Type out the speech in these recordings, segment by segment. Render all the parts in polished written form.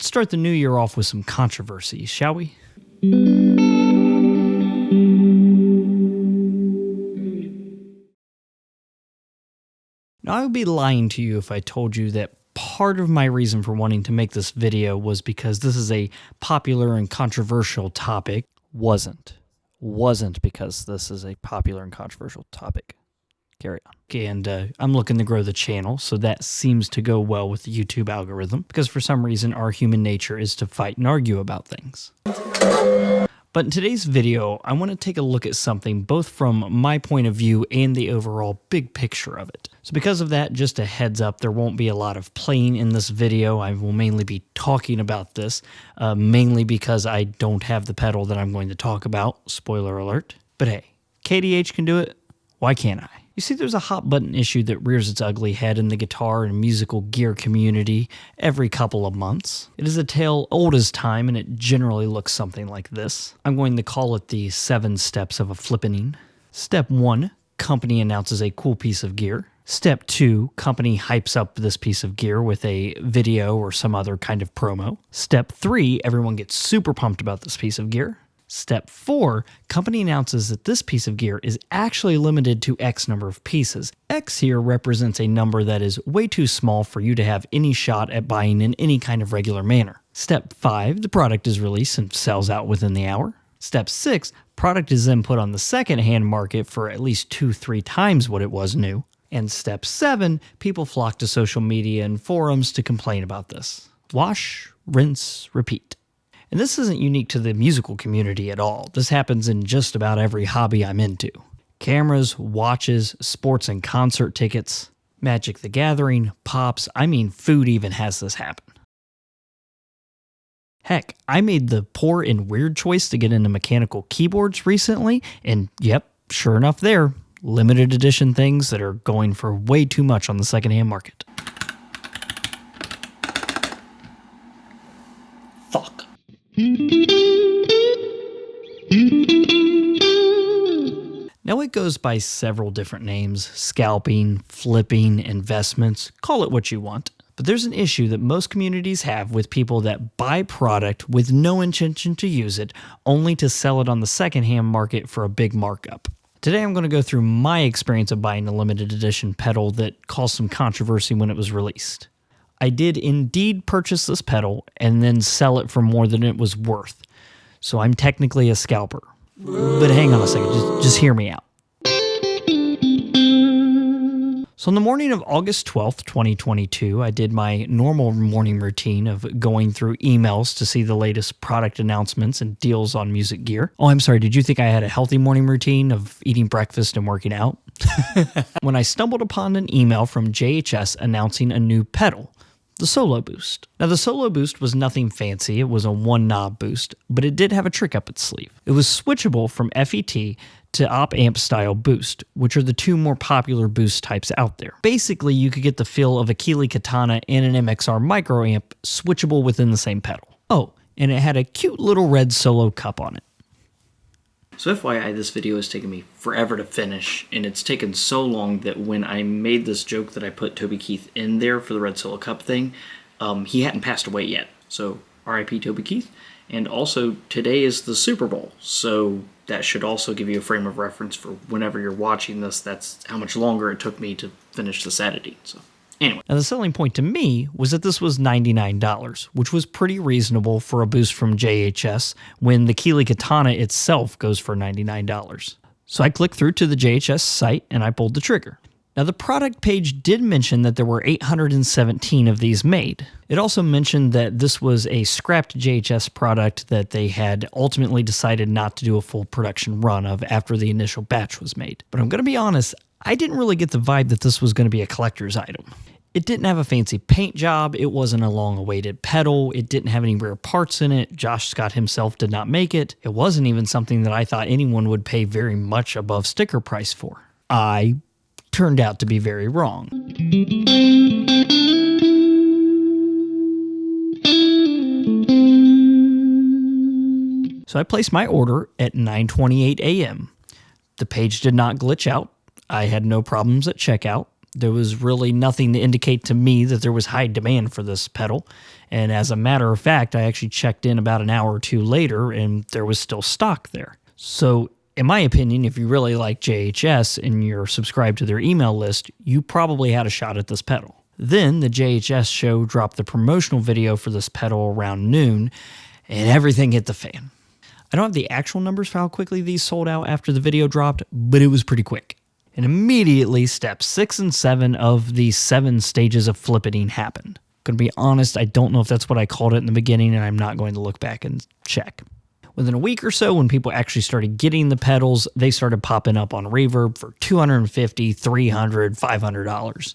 Let's start the new year off with some controversy, shall we? Now, I would be lying to you if I told you that part of my reason for wanting to make this video was because this is a popular and controversial topic. Wasn't because this is a popular and controversial topic. Carry on. And I'm looking to grow the channel, so that seems to go well with the YouTube algorithm, because for some reason our human nature is to fight and argue about things. But in today's video, I want to take a look at something both from my point of view and the overall big picture of it. So because of that, just a heads up, there won't be a lot of playing in this video. I will mainly be talking about this, mainly because I don't have the pedal that I'm going to talk about. Spoiler alert. But hey, KDH can do it. Why can't I? You see, there's a hot button issue that rears its ugly head in the guitar and musical gear community every couple of months. It is a tale old as time, and it generally looks something like this. I'm going to call it the 7 steps of a flippening. Step 1, company announces a cool piece of gear. Step 2, company hypes up this piece of gear with a video or some other kind of promo. Step 3, everyone gets super pumped about this piece of gear. Step 4, company announces that this piece of gear is actually limited to X number of pieces. X here represents a number that is way too small for you to have any shot at buying in any kind of regular manner. Step 5, the product is released and sells out within the hour. Step 6, product is then put on the second-hand market for at least 2-3 times what it was new. And step 7, people flock to social media and forums to complain about this. Wash, rinse, repeat. And this isn't unique to the musical community at all. This happens in just about every hobby I'm into. Cameras, watches, sports and concert tickets, Magic the Gathering, Pops, I mean food even has this happen. Heck, I made the poor and weird choice to get into mechanical keyboards recently, and yep, sure enough there, limited edition things that are going for way too much on the secondhand market. Fuck. Now it goes by several different names: scalping, flipping, investments, call it what you want. But there's an issue that most communities have with people that buy product with no intention to use it, only to sell it on the secondhand market for a big markup. Today I'm going to go through my experience of buying a limited edition pedal that caused some controversy when it was released. I did indeed purchase this pedal and then sell it for more than it was worth. So I'm technically a scalper. But hang on a second, just hear me out. So on the morning of August 12th, 2022, I did my normal morning routine of going through emails to see the latest product announcements and deals on music gear. Oh, I'm sorry, did you think I had a healthy morning routine of eating breakfast and working out? When I stumbled upon an email from JHS announcing a new pedal, the Solo Boost. Now, the Solo Boost was nothing fancy. It was a one-knob boost, but it did have a trick up its sleeve. It was switchable from FET to op-amp style boost, which are the 2 more popular boost types out there. Basically, you could get the feel of a Keeley Katana and an MXR microamp switchable within the same pedal. Oh, and it had a cute little red solo cup on it. So FYI, this video has taken me forever to finish, and it's taken so long that when I made this joke that I put Toby Keith in there for the red solo cup thing, he hadn't passed away yet. So RIP Toby Keith. And also, today is the Super Bowl, so that should also give you a frame of reference for whenever you're watching this. That's how much longer it took me to finish this editing. So anyway, now the selling point to me was that this was $99, which was pretty reasonable for a boost from JHS when the Keeley Katana itself goes for $99. So I clicked through to the JHS site and I pulled the trigger. Now, the product page did mention that there were 817 of these made. It also mentioned that this was a scrapped JHS product that they had ultimately decided not to do a full production run of after the initial batch was made. But I'm going to be honest, I didn't really get the vibe that this was going to be a collector's item. It didn't have a fancy paint job, it wasn't a long-awaited pedal, it didn't have any rare parts in it, Josh Scott himself did not make it, it wasn't even something that I thought anyone would pay very much above sticker price for. I turned out to be very wrong. So I placed my order at 9:28 a.m. The page did not glitch out. I had no problems at checkout. There was really nothing to indicate to me that there was high demand for this pedal. And as a matter of fact, I actually checked in about an hour or two later and there was still stock there. So in my opinion, if you really like JHS and you're subscribed to their email list, you probably had a shot at this pedal. Then the JHS show dropped the promotional video for this pedal around noon and everything hit the fan. I don't have the actual numbers for how quickly these sold out after the video dropped, but it was pretty quick. And immediately steps 6 and 7 of the 7 stages of flippeting happened. Gonna be honest, I don't know if that's what I called it in the beginning, and I'm not going to look back and check. Within a week or so, when people actually started getting the pedals, they started popping up on Reverb for $250, $300, $500.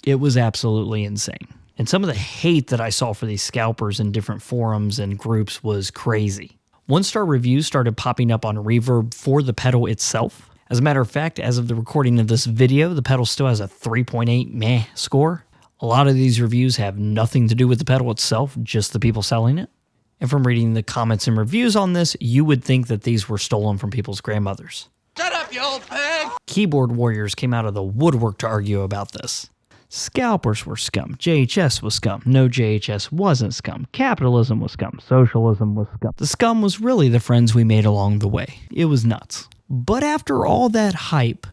It was absolutely insane. And some of the hate that I saw for these scalpers in different forums and groups was crazy. 1-star reviews started popping up on Reverb for the pedal itself. As a matter of fact, as of the recording of this video, the pedal still has a 3.8 meh score. A lot of these reviews have nothing to do with the pedal itself, just the people selling it. And from reading the comments and reviews on this, you would think that these were stolen from people's grandmothers. Shut up, you old pig! Keyboard warriors came out of the woodwork to argue about this. Scalpers were scum. JHS was scum. No, JHS wasn't scum. Capitalism was scum. Socialism was scum. The scum was really the friends we made along the way. It was nuts. But after all that hype,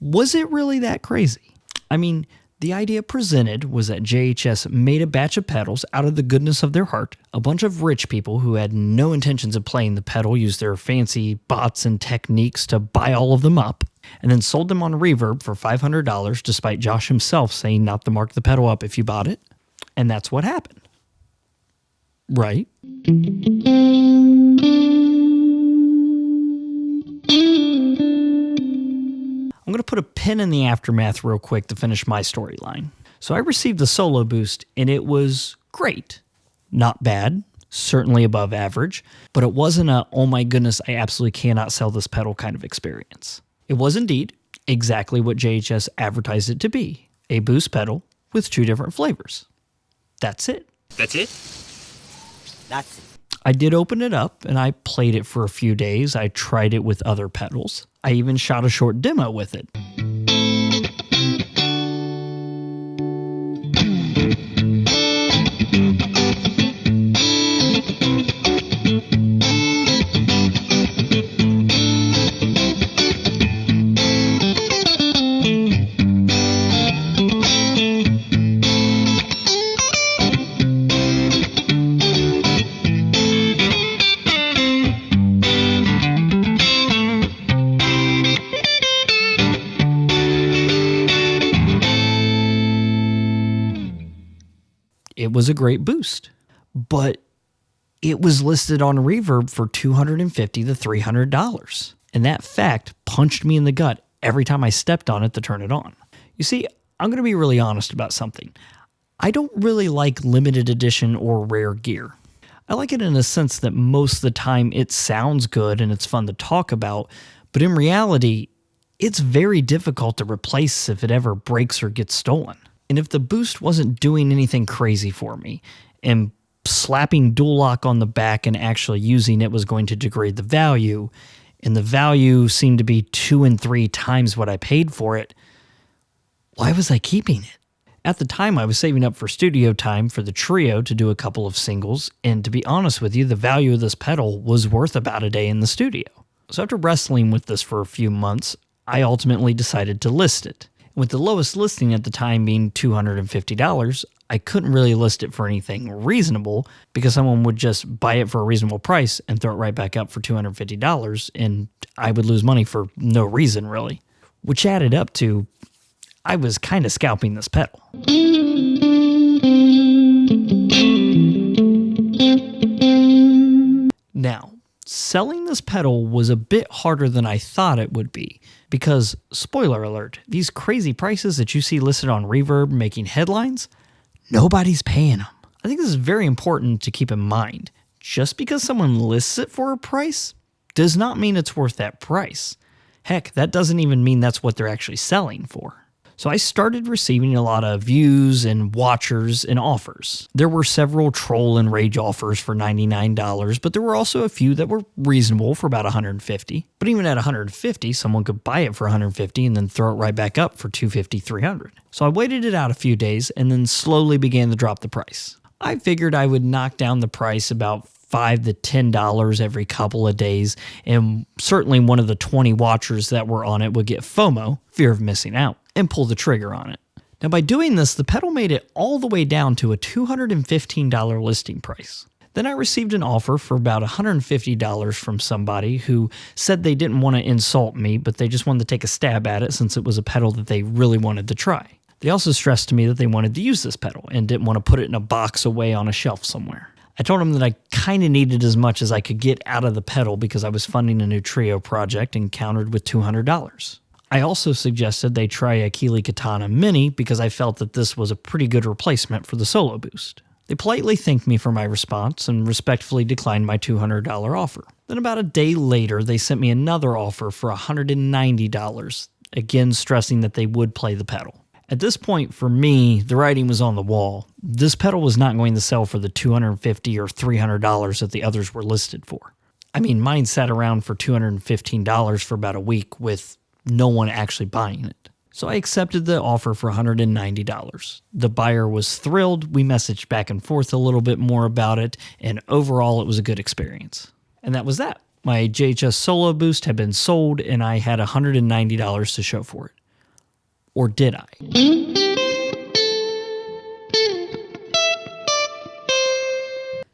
was it really that crazy? I mean, the idea presented was that JHS made a batch of pedals out of the goodness of their heart. A bunch of rich people who had no intentions of playing the pedal used their fancy bots and techniques to buy all of them up, and then sold them on Reverb for $500, despite Josh himself saying not to mark the pedal up if you bought it. And that's what happened. Right? I'm going to put a pin in the aftermath real quick to finish my storyline. So I received the Solo Boost, and it was great. Not bad, certainly above average, but it wasn't a, oh my goodness, I absolutely cannot sell this pedal kind of experience. It was indeed exactly what JHS advertised it to be, a boost pedal with 2 different flavors. That's it. That's it? That's it. I did open it up and I played it for a few days. I tried it with other pedals. I even shot a short demo with it. It was a great boost, but it was listed on Reverb for $250 to $300. And that fact punched me in the gut every time I stepped on it to turn it on. You see, I'm going to be really honest about something. I don't really like limited edition or rare gear. I like it in a sense that most of the time it sounds good and it's fun to talk about, but in reality, it's very difficult to replace if it ever breaks or gets stolen. And if the boost wasn't doing anything crazy for me, and slapping dual lock on the back and actually using it was going to degrade the value, and the value seemed to be 2 and 3 times what I paid for it, why was I keeping it? At the time, I was saving up for studio time for the trio to do a couple of singles, and to be honest with you, the value of this pedal was worth about a day in the studio. So after wrestling with this for a few months, I ultimately decided to list it. With the lowest listing at the time being $250, I couldn't really list it for anything reasonable because someone would just buy it for a reasonable price and throw it right back up for $250, and I would lose money for no reason, really. Which added up to, I was kind of scalping this pedal. Now, selling this pedal was a bit harder than I thought it would be because, spoiler alert, these crazy prices that you see listed on Reverb making headlines, nobody's paying them. I think this is very important to keep in mind. Just because someone lists it for a price does not mean it's worth that price. Heck, that doesn't even mean that's what they're actually selling for. So I started receiving a lot of views and watchers and offers. There were several troll and rage offers for $99, but there were also a few that were reasonable for about $150. But even at $150, someone could buy it for $150 and then throw it right back up for $250, $300. So I waited it out a few days and then slowly began to drop the price. I figured I would knock down the price about $5 to $10 every couple of days, and certainly one of the 20 watchers that were on it would get FOMO, fear of missing out, and pull the trigger on it. Now by doing this, the pedal made it all the way down to a $215 listing price. Then I received an offer for about $150 from somebody who said they didn't want to insult me, but they just wanted to take a stab at it since it was a pedal that they really wanted to try. They also stressed to me that they wanted to use this pedal and didn't want to put it in a box away on a shelf somewhere. I told them that I kind of needed as much as I could get out of the pedal because I was funding a new trio project and countered with $200. I also suggested they try a Keeley Katana Mini because I felt that this was a pretty good replacement for the Solo Boost. They politely thanked me for my response and respectfully declined my $200 offer. Then about a day later, they sent me another offer for $190, again stressing that they would play the pedal. At this point, for me, the writing was on the wall. This pedal was not going to sell for the $250 or $300 that the others were listed for. I mean, mine sat around for $215 for about a week with no one actually buying it. So I accepted the offer for $190. The buyer was thrilled. We messaged back and forth a little bit more about it, and overall it was a good experience. And that was that. My JHS Solo Boost had been sold, and I had $190 to show for it. Or did I?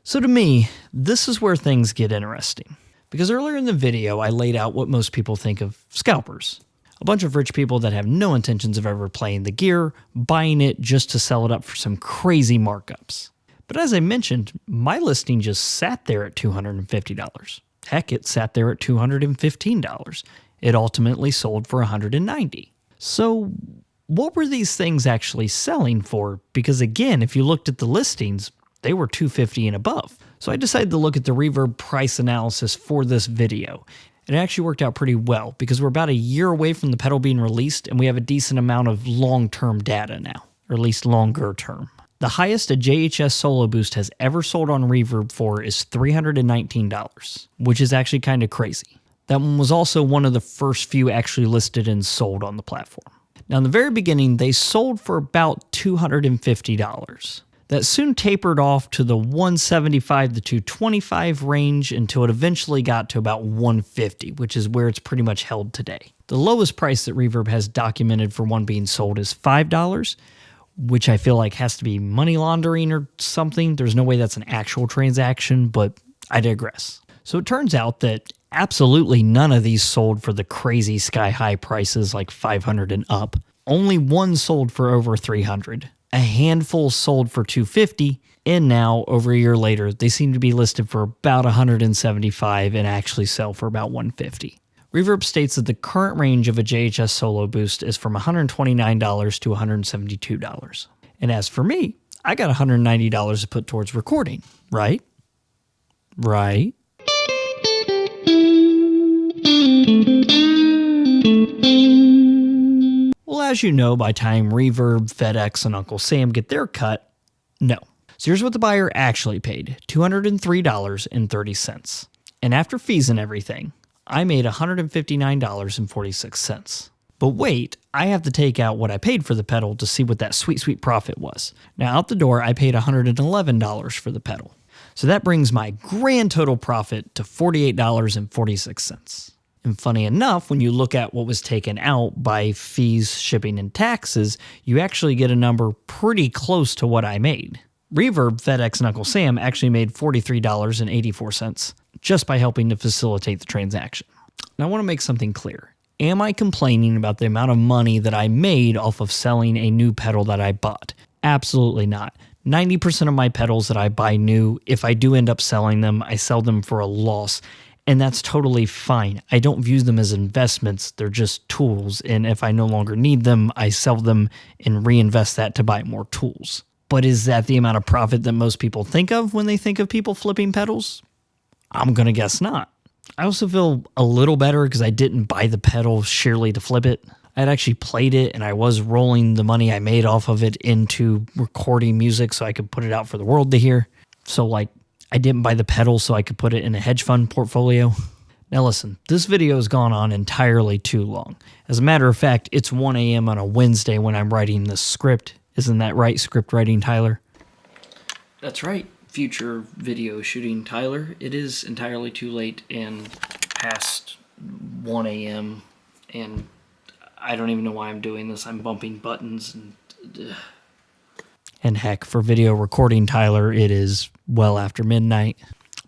So to me, this is where things get interesting. Because earlier in the video, I laid out what most people think of scalpers. A bunch of rich people that have no intentions of ever playing the gear, buying it just to sell it up for some crazy markups. But as I mentioned, my listing just sat there at $250. Heck, it sat there at $215. It ultimately sold for $190. So what were these things actually selling for? Because again, if you looked at the listings, they were $250 and above. So I decided to look at the Reverb price analysis for this video. It actually worked out pretty well because we're about a year away from the pedal being released and we have a decent amount of long-term data now, or at least longer term. The highest a JHS Solo Boost has ever sold on Reverb for is $319, which is actually kind of crazy. That one was also one of the first few actually listed and sold on the platform. Now in the very beginning, they sold for about $250. That soon tapered off to the $175 to $225 range until it eventually got to about $150, which is where it's pretty much held today. The lowest price that Reverb has documented for one being sold is $5, which I feel like has to be money laundering or something. There's no way that's an actual transaction, but I digress. So it turns out that absolutely none of these sold for the crazy sky-high prices like $500 and up. Only one sold for over $300. A handful sold for $250, and now, over a year later, they seem to be listed for about $175 and actually sell for about $150. Reverb states that the current range of a JHS Solo Boost is from $129 to $172. And as for me, I got $190 to put towards recording, right? Right? Well, as you know, by time Reverb, FedEx, and Uncle Sam get their cut, no. So here's what the buyer actually paid, $203.30. And after fees and everything, I made $159.46. But wait, I have to take out what I paid for the pedal to see what that sweet, sweet profit was. Now out the door, I paid $111 for the pedal. So that brings my grand total profit to $48.46. And funny enough, when you look at what was taken out by fees, shipping, and taxes, you actually get a number pretty close to what I made. Reverb, FedEx, and Uncle Sam actually made $43.84 just by helping to facilitate the transaction. Now I want to make something clear. Am I complaining about the amount of money that I made off of selling a new pedal that I bought? Absolutely not. 90% of my pedals that I buy new, if I do end up selling them, I sell them for a loss. And that's totally fine. I don't view them as investments. They're just tools. And if I no longer need them, I sell them and reinvest that to buy more tools. But is that the amount of profit that most people think of when they think of people flipping pedals? I'm going to guess not. I also feel a little better because I didn't buy the pedal sheerly to flip it. I had actually played it and I was rolling the money I made off of it into recording music so I could put it out for the world to hear. So like, I didn't buy the pedals so I could put it in a hedge fund portfolio. Now listen, this video has gone on entirely too long. As a matter of fact, it's 1 a.m. on a Wednesday when I'm writing this script. Isn't that right, script writing Tyler? That's right, future video shooting Tyler. It is entirely too late and past 1 a.m. and I don't even know why I'm doing this. I'm bumping buttons and heck, for video recording Tyler, it is well after midnight.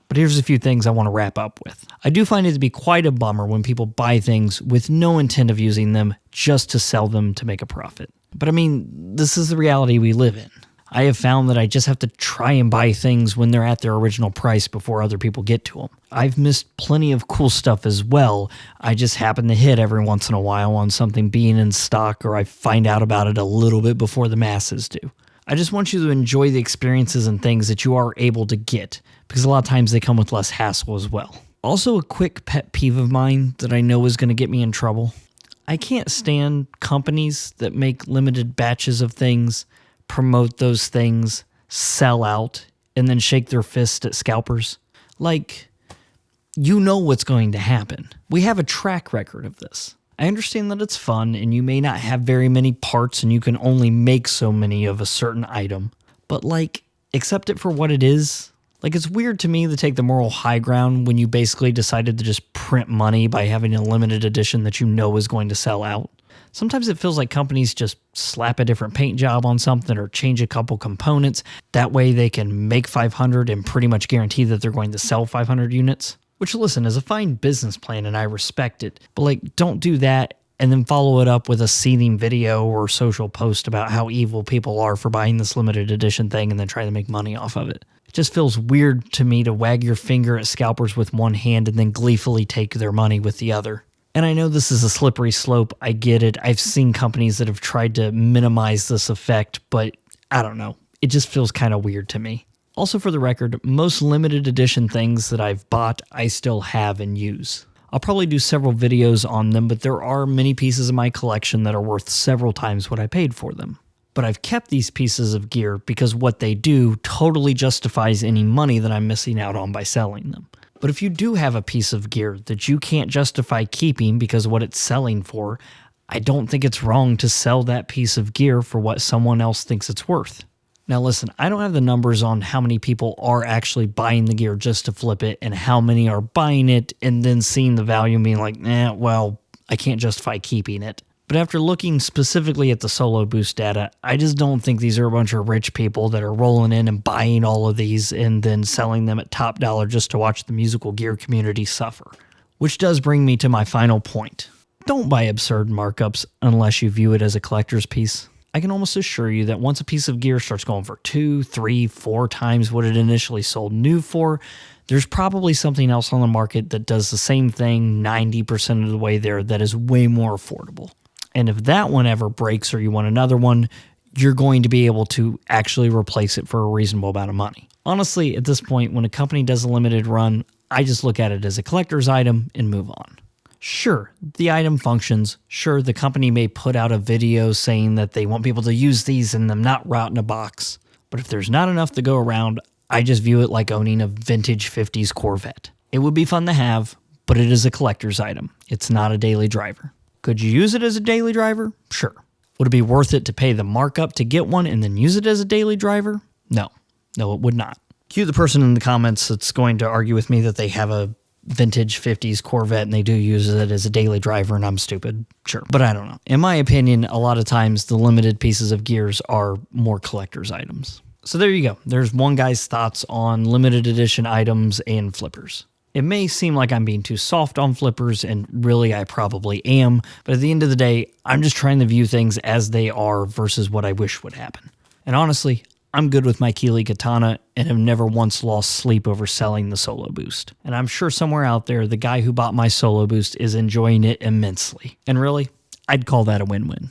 But here's a few things I want to wrap up with. I do find it to be quite a bummer when people buy things with no intent of using them just to sell them to make a profit. But I mean, this is the reality we live in. I have found that I just have to try and buy things when they're at their original price before other people get to them. I've missed plenty of cool stuff as well. I just happen to hit every once in a while on something being in stock, or I find out about it a little bit before the masses do. I just want you to enjoy the experiences and things that you are able to get, because a lot of times they come with less hassle as well. Also, a quick pet peeve of mine that I know is going to get me in trouble. I can't stand companies that make limited batches of things, promote those things, sell out, and then shake their fist at scalpers. Like, you know what's going to happen. We have a track record of this. I understand that it's fun and you may not have very many parts and you can only make so many of a certain item, but like, accept it for what it is. Like, it's weird to me to take the moral high ground when you basically decided to just print money by having a limited edition that you know is going to sell out. Sometimes it feels like companies just slap a different paint job on something or change a couple components. That way they can make 500 and pretty much guarantee that they're going to sell 500 units. Which, listen, is a fine business plan and I respect it. But like, don't do that and then follow it up with a seething video or social post about how evil people are for buying this limited edition thing and then try to make money off of it. It just feels weird to me to wag your finger at scalpers with one hand and then gleefully take their money with the other. And I know this is a slippery slope. I get it. I've seen companies that have tried to minimize this effect, but I don't know. It just feels kind of weird to me. Also, for the record, most limited edition things that I've bought, I still have and use. I'll probably do several videos on them, but there are many pieces of my collection that are worth several times what I paid for them. But I've kept these pieces of gear because what they do totally justifies any money that I'm missing out on by selling them. But if you do have a piece of gear that you can't justify keeping because of what it's selling for, I don't think it's wrong to sell that piece of gear for what someone else thinks it's worth. Now listen, I don't have the numbers on how many people are actually buying the gear just to flip it and how many are buying it and then seeing the value and being like, well, I can't justify keeping it. But after looking specifically at the Solo Boost data, I just don't think these are a bunch of rich people that are rolling in and buying all of these and then selling them at top dollar just to watch the musical gear community suffer. Which does bring me to my final point. Don't buy absurd markups unless you view it as a collector's piece. I can almost assure you that once a piece of gear starts going for 2, 3, 4 times what it initially sold new for, there's probably something else on the market that does the same thing 90% of the way there that is way more affordable. And if that one ever breaks or you want another one, you're going to be able to actually replace it for a reasonable amount of money. Honestly, at this point, when a company does a limited run, I just look at it as a collector's item and move on. Sure, the item functions. Sure, the company may put out a video saying that they want people to use these and them not rot in a box. But if there's not enough to go around, I just view it like owning a vintage 50s Corvette. It would be fun to have, but it is a collector's item. It's not a daily driver. Could you use it as a daily driver? Sure. Would it be worth it to pay the markup to get one and then use it as a daily driver? No. No, it would not. Cue the person in the comments that's going to argue with me that they have a vintage 50s Corvette and they do use it as a daily driver and I'm stupid. Sure. But I don't know. In my opinion, a lot of times the limited pieces of gears are more collector's items. So there you go. There's one guy's thoughts on limited edition items and flippers. It may seem like I'm being too soft on flippers, and really I probably am, but at the end of the day, I'm just trying to view things as they are versus what I wish would happen. And honestly, I'm good with my Keeley Katana and have never once lost sleep over selling the Solo Boost. And I'm sure somewhere out there, the guy who bought my Solo Boost is enjoying it immensely. And really, I'd call that a win-win.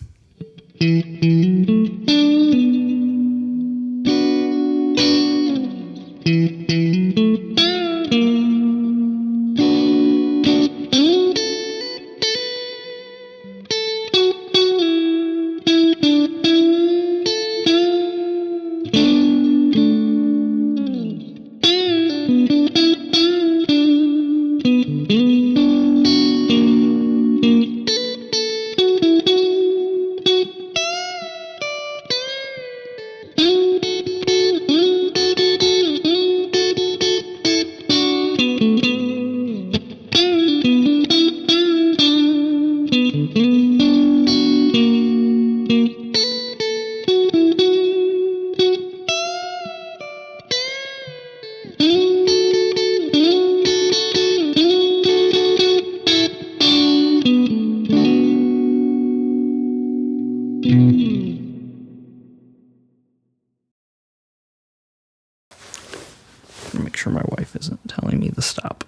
Make sure my wife isn't telling me to stop.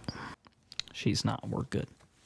She's not. We're good.